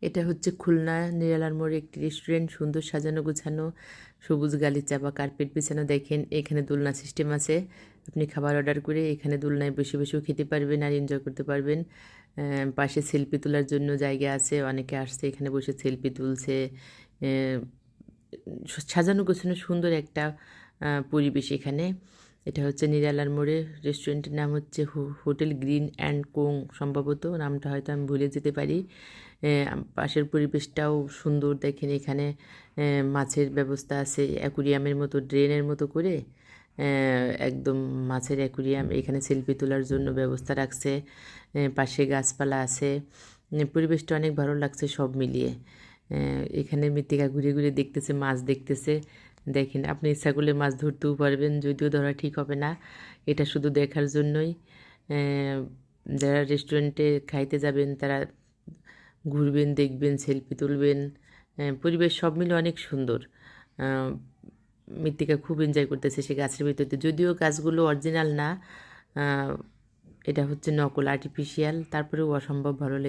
এটা হচ্ছে খুলনা নিরালার মোড়ে একটি রেস্টুরেন্ট, সুন্দর সাজানো গোছানো, সবুজ গালিচা বা কার্পেট বিছানো। দেখেন এখানে দোলনা সিস্টেম আছে, আপনি খাবার অর্ডার করে এখানে দোলনায় বসে বসেও খেতে পারবেন আর এনজয় করতে পারবেন। পাশে সেলফি তোলার জন্য জায়গা আছে, অনেকে আসছে এখানে বসে সেলফি তুলছে। সাজানো গোছানো সুন্দর একটা পরিবেশ এখানে। এটা হচ্ছে নিরালার মোড়ে, রেস্টুরেন্টের নাম হচ্ছে হোটেল গ্রিন অ্যান্ড কোং, সম্ভবত নামটা হয়তো আমি ভুলে যেতে পারি। পাশের পরিবেশটাও সুন্দর। দেখেন এখানে মাছের ব্যবস্থা আছে, অ্যাকুরিয়ামের মতো, ড্রেনের মতো করে একদম মাছের অ্যাকুরিয়াম। এখানে সেলফি তোলার জন্য ব্যবস্থা রাখছে, পাশে গাছপালা আছে। পরিবেশটা অনেক ভালো লাগছে সব মিলিয়ে। এখানে মৃত্তিকা ঘুরে ঘুরে দেখতেছে, মাছ দেখতেছে। দেখেন আপনি ইচ্ছা করলে মাছ ধরতেও পারবেন, যদিও ধরা ঠিক হবে না, এটা শুধু দেখার জন্যই। যারা রেস্টুরেন্টে খাইতে যাবেন তারা ঘুরবেন, দেখবেন, সেলফি তুলবেন। পরিবেশ সব মিলে অনেক সুন্দর। মৃত্তিকা খুব এনজয় করতেছে সে গাছের ভিতরতে, যদিও গাছগুলো অরিজিনাল না, এটা হচ্ছে নকল, আর্টিফিশিয়াল, তারপরেও অসম্ভব ভালো লেগে